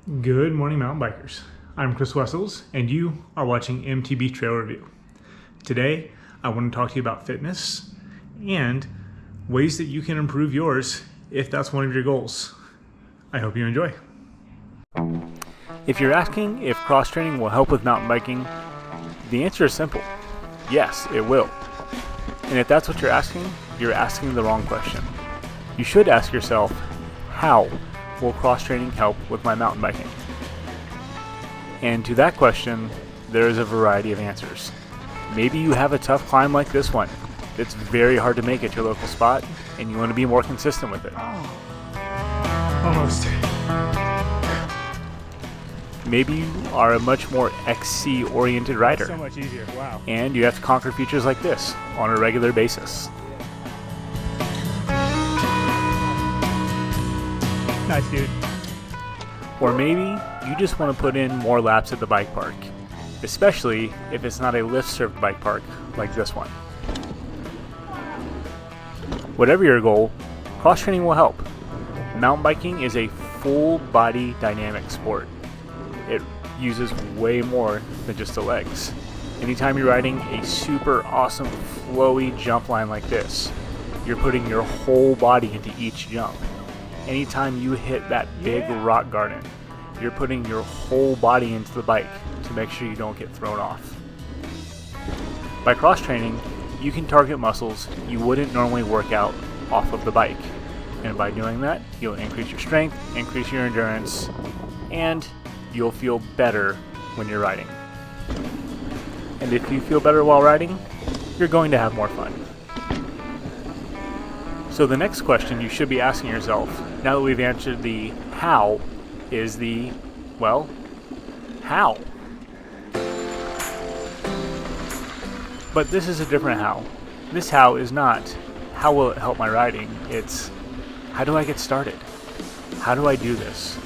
Good morning, mountain bikers. I'm Chris Wessels, and you are watching MTB Trail Review. Today, I want to talk to you about fitness and ways that you can improve yours if that's one of your goals. I hope you enjoy. If you're asking if cross-training will help with mountain biking, the answer is simple. Yes, it will. And if that's what you're asking the wrong question. You should ask yourself, how will cross-training help with my mountain biking? And to that question, there is a variety of answers. Maybe you have a tough climb like this one. It's very hard to make at your local spot, and you want to be more consistent with it. Almost. Maybe you are a much more XC-oriented rider. So much easier, wow. And you have to conquer features like this on a regular basis. Nice, dude. Or maybe you just want to put in more laps at the bike park, especially if it's not a lift-served bike park like this one. Whatever your goal, cross-training will help. Mountain biking is a full-body dynamic sport. It uses way more than just the legs. Anytime you're riding a super awesome flowy jump line like this, you're putting your whole body into each jump. Anytime you hit that big rock garden, you're putting your whole body into the bike to make sure you don't get thrown off. By cross-training, you can target muscles you wouldn't normally work out off of the bike. And by doing that, you'll increase your strength, increase your endurance, and you'll feel better when you're riding. And if you feel better while riding, you're going to have more fun. So the next question you should be asking yourself, now that we've answered the how, is the, well, how? But this is a different how. This how is not, how will it help my riding? It's, how do I get started? How do I do this?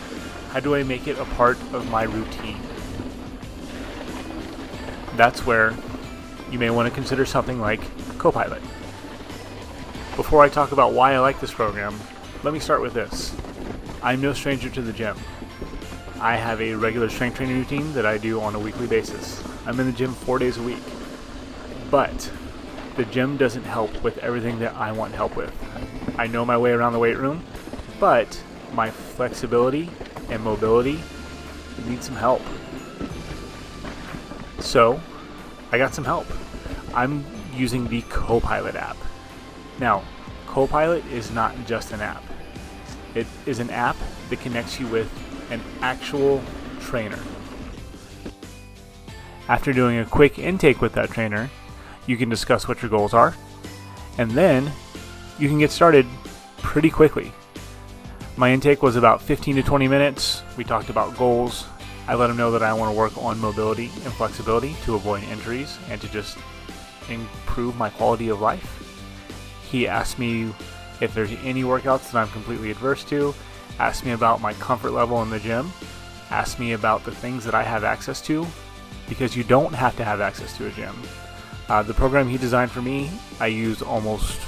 How do I make it a part of my routine? That's where you may want to consider something like Copilot. Before I talk about why I like this program, let me start with this. I'm no stranger to the gym. I have a regular strength training routine that I do on a weekly basis. I'm in the gym 4 days a week. But the gym doesn't help with everything that I want help with. I know my way around the weight room, but my flexibility and mobility need some help. So, I got some help. I'm using the Copilot app. Now, Copilot is not just an app. It is an app that connects you with an actual trainer. After doing a quick intake with that trainer, you can discuss what your goals are, and then you can get started pretty quickly. My intake was about 15 to 20 minutes. We talked about goals. I let him know that I want to work on mobility and flexibility to avoid injuries and to just improve my quality of life. He asked me if there's any workouts that I'm completely adverse to, asked me about my comfort level in the gym, asked me about the things that I have access to, because you don't have to have access to a gym. The program he designed for me, I use almost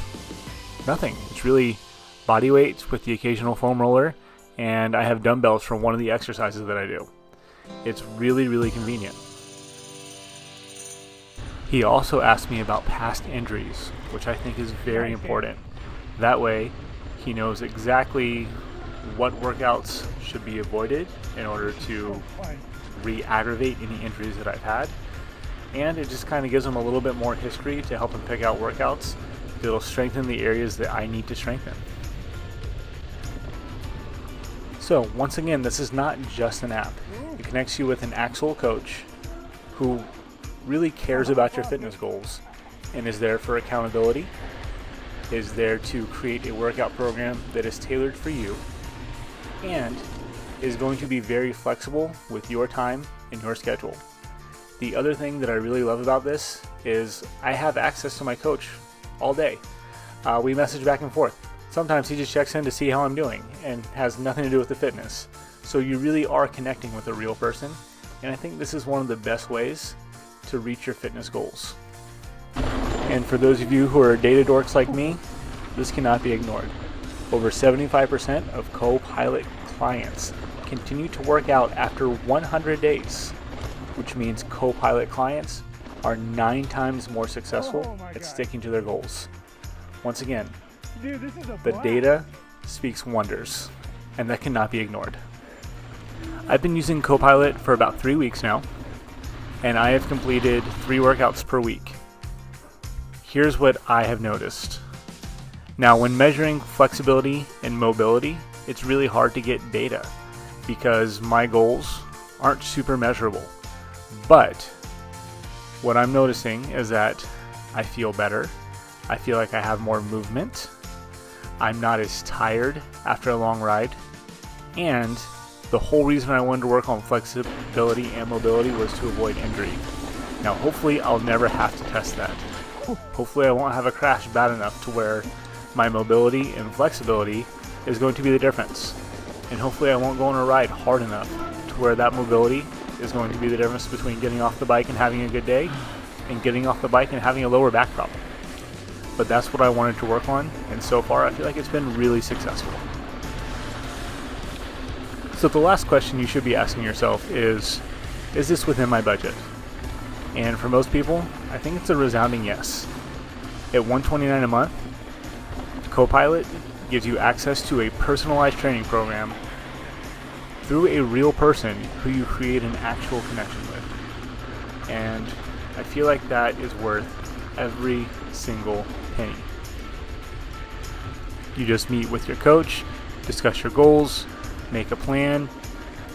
nothing. It's really body weights with the occasional foam roller, and I have dumbbells for one of the exercises that I do. It's really, really convenient. He also asked me about past injuries, which I think is very important. That way, he knows exactly what workouts should be avoided in order to re-aggravate any injuries that I've had. And it just kind of gives him a little bit more history to help him pick out workouts that'll strengthen the areas that I need to strengthen. So, once again, this is not just an app. It connects you with an actual coach who really cares about your fitness goals and is there for accountability, is there to create a workout program that is tailored for you, and is going to be very flexible with your time and your schedule. The other thing that I really love about this is I have access to my coach all day. We message back and forth. Sometimes he just checks in to see how I'm doing and has nothing to do with the fitness. So you really are connecting with a real person, and I think this is one of the best ways to reach your fitness goals. And for those of you who are data dorks like me, this cannot be ignored. Over 75% of Copilot clients continue to work out after 100 days, which means Copilot clients are 9 times more successful at sticking to their goals. Once again, the data speaks wonders, and that cannot be ignored. I've been using Copilot for about 3 weeks now, and I have completed 3 workouts per week. Here's what I have noticed. Now, when measuring flexibility and mobility, it's really hard to get data because my goals aren't super measurable. But what I'm noticing is that I feel better. I feel like I have more movement. I'm not as tired after a long ride. And the whole reason I wanted to work on flexibility and mobility was to avoid injury. Now, hopefully I'll never have to test that. Hopefully I won't have a crash bad enough to where my mobility and flexibility is going to be the difference. And hopefully I won't go on a ride hard enough to where that mobility is going to be the difference between getting off the bike and having a good day and getting off the bike and having a lower back problem. But that's what I wanted to work on, and so far I feel like it's been really successful. So the last question you should be asking yourself is this within my budget? And for most people, I think it's a resounding yes. At $129 a month, Copilot gives you access to a personalized training program through a real person who you create an actual connection with. And I feel like that is worth every single penny. You just meet with your coach, discuss your goals, make a plan,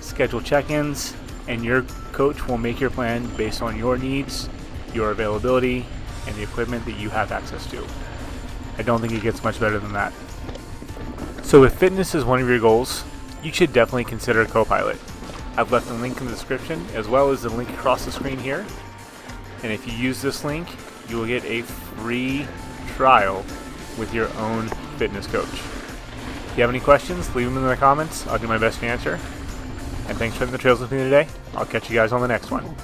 schedule check-ins, and your coach will make your plan based on your needs, your availability, and the equipment that you have access to. I don't think it gets much better than that. So if fitness is one of your goals, you should definitely consider Copilot. I've left a link in the description as well as the link across the screen here. And if you use this link, you will get a free trial with your own fitness coach. If you have any questions, leave them in the comments. I'll do my best to answer. And thanks for hitting the trails with me today. I'll catch you guys on the next one.